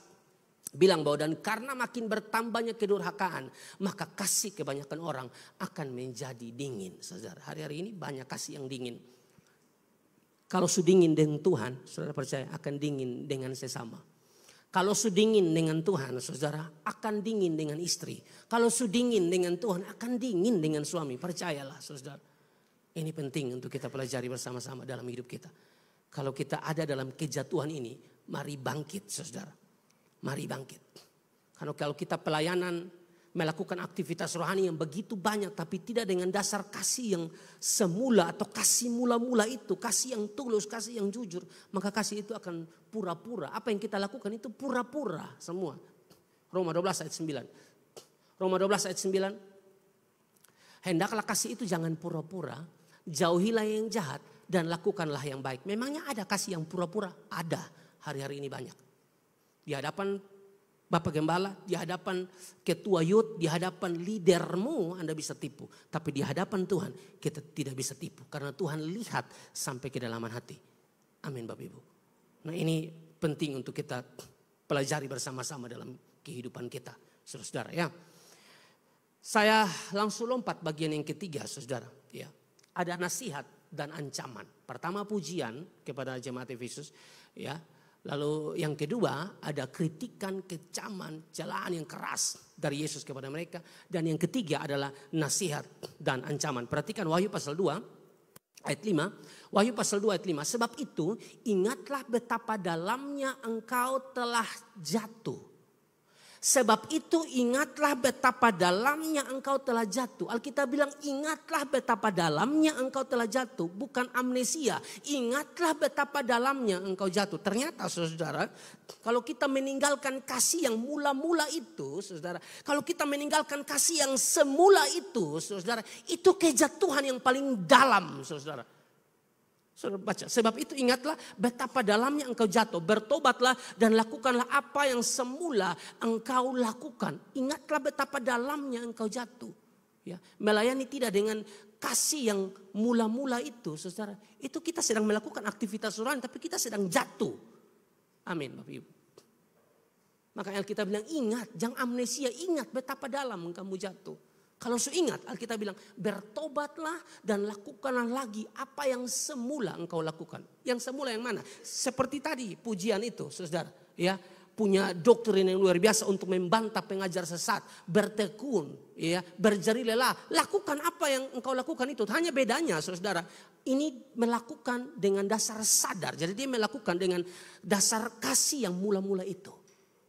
Bilang bahwa dan karena makin bertambahnya kedurhakaan, maka kasih kebanyakan orang akan menjadi dingin. Saudara, hari-hari ini banyak kasih yang dingin. Kalau sudah dingin dengan Tuhan, saudara percaya akan dingin dengan sesama. Kalau sudah dingin dengan Tuhan, saudara akan dingin dengan istri. Kalau sudah dingin dengan Tuhan, akan dingin dengan suami. Percayalah saudara. Ini penting untuk kita pelajari bersama-sama dalam hidup kita. Kalau kita ada dalam kejatuhan ini, mari bangkit saudara. Mari bangkit. Karena kalau kita pelayanan melakukan aktivitas rohani yang begitu banyak tapi tidak dengan dasar kasih yang semula atau kasih mula-mula itu, kasih yang tulus, kasih yang jujur, maka kasih itu akan pura-pura. Apa yang kita lakukan itu pura-pura semua. Roma 12 ayat 9. Roma 12 ayat 9. Hendaklah kasih itu jangan pura-pura, jauhilah yang jahat dan lakukanlah yang baik. Memangnya ada kasih yang pura-pura? Ada, hari-hari ini banyak. Di hadapan Bapak Gembala, di hadapan ketua youth, di hadapan leadermu Anda bisa tipu. Tapi di hadapan Tuhan kita tidak bisa tipu. Karena Tuhan lihat sampai kedalaman hati. Amin Bapak Ibu. Nah ini penting untuk kita pelajari bersama-sama dalam kehidupan kita. Saudara ya. Saya langsung lompat bagian yang ketiga saudara. Ya. Ada nasihat dan ancaman. Pertama pujian kepada jemaat Efesus. Ya. Lalu yang kedua ada kritikan, kecaman, celaan yang keras dari Yesus kepada mereka. Dan yang ketiga adalah nasihat dan ancaman. Perhatikan Wahyu pasal 2 ayat 5. Wahyu pasal 2 ayat 5. Sebab itu ingatlah betapa dalamnya engkau telah jatuh. Sebab itu ingatlah betapa dalamnya engkau telah jatuh. Alkitab bilang ingatlah betapa dalamnya engkau telah jatuh. Bukan amnesia. Ingatlah betapa dalamnya engkau jatuh. Ternyata saudara, kalau kita meninggalkan kasih yang mula-mula itu, saudara. Kalau kita meninggalkan kasih yang semula itu, saudara. Itu kejatuhan yang paling dalam, saudara. Saudara baca, sebab itu ingatlah betapa dalamnya engkau jatuh. Bertobatlah dan lakukanlah apa yang semula engkau lakukan. Ingatlah betapa dalamnya engkau jatuh. Ya, melayani tidak dengan kasih yang mula-mula itu, saudara. Itu kita sedang melakukan aktivitas rohani, tapi kita sedang jatuh. Amin, Bapak Ibu. Maka Alkitab bilang ingat, jangan amnesia, ingat betapa dalam kamu jatuh. Kalau ingat, Alkitab bilang bertobatlah dan lakukanlah lagi apa yang semula engkau lakukan. Yang semula yang mana? Seperti tadi pujian itu, saudara. Ya, punya doktrin yang luar biasa untuk membantah pengajar sesat. Bertekun, ya, berjeri lelah. Lakukan apa yang engkau lakukan itu. Hanya bedanya, saudara. Ini melakukan dengan dasar sadar. Jadi dia melakukan dengan dasar kasih yang mula-mula itu.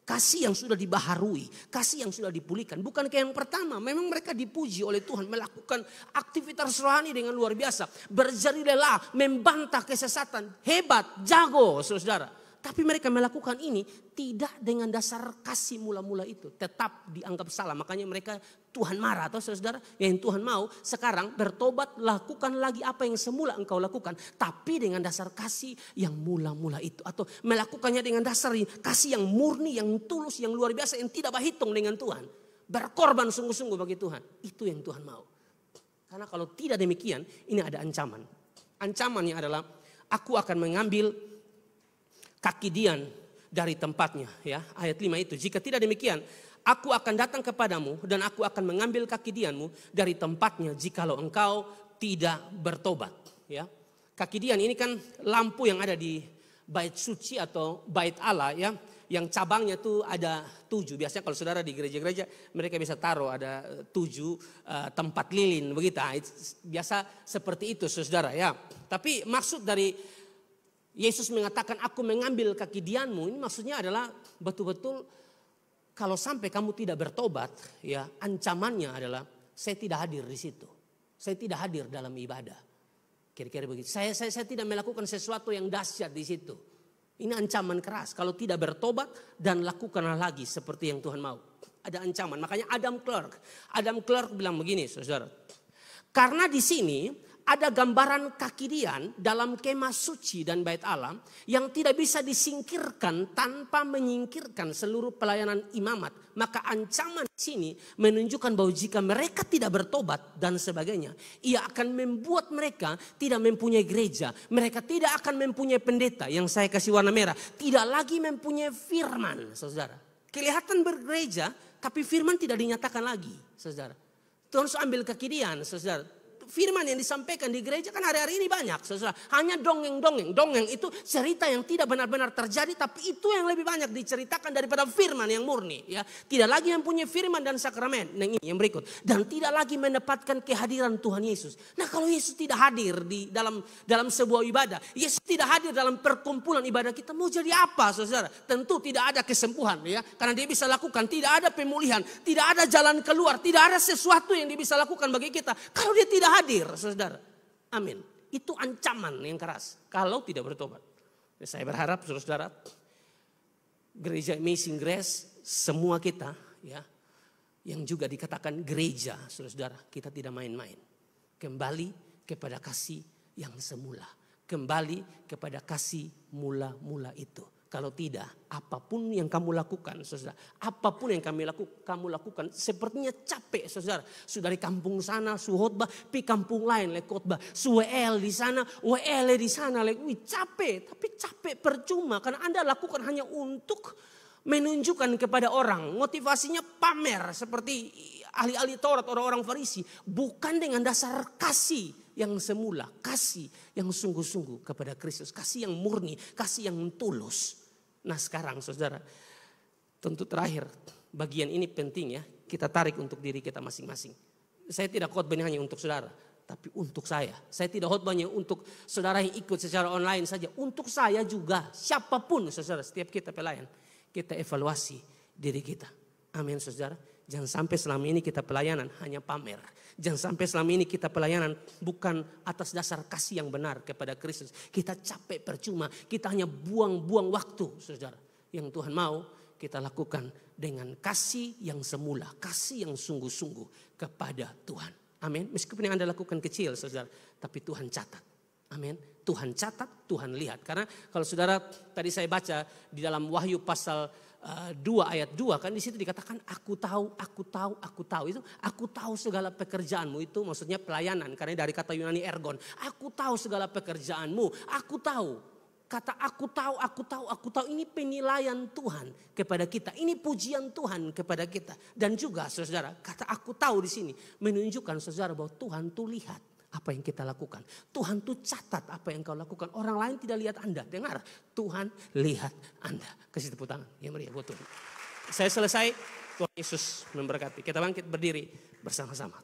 Kasih yang sudah dibaharui, kasih yang sudah dipulihkan. Bukan kayak yang pertama, memang mereka dipuji oleh Tuhan. Melakukan aktivitas rohani dengan luar biasa. Berjeri lelah, membantah kesesatan. Hebat, jago saudara. Tapi mereka melakukan ini tidak dengan dasar kasih mula-mula itu. Tetap dianggap salah. Makanya mereka Tuhan marah atau saudara. Yang Tuhan mau sekarang bertobat, lakukan lagi apa yang semula engkau lakukan. Tapi dengan dasar kasih yang mula-mula itu. Atau melakukannya dengan dasar kasih yang murni, yang tulus, yang luar biasa. Yang tidak berhitung dengan Tuhan. Berkorban sungguh-sungguh bagi Tuhan. Itu yang Tuhan mau. Karena kalau tidak demikian ini ada ancaman. Ancamannya adalah aku akan mengambil kaki Dian dari tempatnya, ya. Ayat 5 itu. Jika tidak demikian, aku akan datang kepadamu dan aku akan mengambil kaki Dianmu dari tempatnya jikalau engkau tidak bertobat, ya. Kaki Dian ini kan lampu yang ada di bait suci atau bait Allah, ya. Yang cabangnya tuh ada 7. Biasanya kalau saudara di gereja-gereja mereka bisa taruh ada 7 tempat lilin begitu. Biasa seperti itu saudara, ya. Tapi maksud dari Yesus mengatakan aku mengambil kaki Dianmu, ini maksudnya adalah betul-betul kalau sampai kamu tidak bertobat, ya ancamannya adalah saya tidak hadir di situ. Saya tidak hadir dalam ibadah. Kira-kira begitu. Saya tidak melakukan sesuatu yang dahsyat di situ. Ini ancaman keras. Kalau tidak bertobat dan lakukanlah lagi seperti yang Tuhan mau. Ada ancaman. Makanya Adam Clark bilang begini, saudara. Karena di sini ada gambaran kaki Dian dalam kemah suci dan bait Allah yang tidak bisa disingkirkan tanpa menyingkirkan seluruh pelayanan imamat. Maka ancaman di sini menunjukkan bahwa jika mereka tidak bertobat dan sebagainya, ia akan membuat mereka tidak mempunyai gereja. Mereka tidak akan mempunyai pendeta yang saya kasih warna merah. Tidak lagi mempunyai firman, saudara. Kelihatan bergereja tapi firman tidak dinyatakan lagi, saudara. Tuhan harus ambil kaki Dian, saudara. Firman yang disampaikan di gereja kan hari-hari ini banyak, saudara. Hanya dongeng-dongeng. Dongeng itu cerita yang tidak benar-benar terjadi, tapi itu yang lebih banyak diceritakan daripada firman yang murni. Ya, tidak lagi mempunyai firman dan sakramen. Nah, ini yang berikut. Dan tidak lagi mendapatkan kehadiran Tuhan Yesus. Nah, kalau Yesus tidak hadir di dalam sebuah ibadah, Yesus tidak hadir dalam perkumpulan ibadah kita, mau jadi apa, saudara? Tentu tidak ada kesembuhan, ya, karena Dia bisa lakukan. Tidak ada pemulihan, tidak ada jalan keluar, tidak ada sesuatu yang Dia bisa lakukan bagi kita kalau Dia tidak hadir, saudara. Amin. Itu ancaman yang keras kalau tidak bertobat. Saya berharap saudara, gereja Amazing Grace, semua kita, ya, yang juga dikatakan gereja, saudara, kita tidak main-main. Kembali kepada kasih yang semula. Kembali kepada kasih mula-mula itu. Kalau tidak, apapun yang kamu lakukan, saudara, apapun yang kamu lakukan, sepertinya capek, saudara. Sudah di kampung sana, khotbah, pi kampung lain le khotbah, WL di sana, WL di sana, capek. Tapi capek percuma, karena Anda lakukan hanya untuk menunjukkan kepada orang. Motivasinya pamer, seperti ahli-ahli Taurat, orang-orang Farisi, bukan dengan dasar kasih yang semula, kasih yang sungguh-sungguh kepada Kristus, kasih yang murni, kasih yang tulus. Nah sekarang saudara, tentu terakhir bagian ini penting, ya, kita tarik untuk diri kita masing-masing. Saya tidak khotbahnya hanya untuk saudara, tapi untuk saya. Saya tidak khotbahnya untuk saudara yang ikut secara online saja, untuk saya juga, siapapun saudara, setiap kita pelayan, kita evaluasi diri kita. Amin saudara. Jangan sampai selama ini kita pelayanan hanya pamer. Jangan sampai selama ini kita pelayanan bukan atas dasar kasih yang benar kepada Kristus. Kita capek percuma, kita hanya buang-buang waktu, saudara. Yang Tuhan mau kita lakukan dengan kasih yang semula, kasih yang sungguh-sungguh kepada Tuhan. Amin. Meskipun yang Anda lakukan kecil, saudara, tapi Tuhan catat. Amin. Tuhan catat, Tuhan lihat. Karena kalau saudara tadi saya baca di dalam Wahyu pasal 2 ayat 2 kan di situ dikatakan aku tahu itu aku tahu segala pekerjaanmu, itu maksudnya pelayanan karena dari kata Yunani ergon. Aku tahu segala pekerjaanmu, aku tahu. Kata aku tahu ini penilaian Tuhan kepada kita, ini pujian Tuhan kepada kita. Dan juga saudara, kata aku tahu di sini menunjukkan saudara bahwa Tuhan tuh lihat apa yang kita lakukan. Tuhan tuh catat apa yang kau lakukan. Orang lain tidak lihat Anda. Dengar, Tuhan lihat Anda. Kasih tepuk tangan yang meriah buat Tuhan. Saya selesai. Tuhan Yesus memberkati. Kita bangkit berdiri bersama-sama.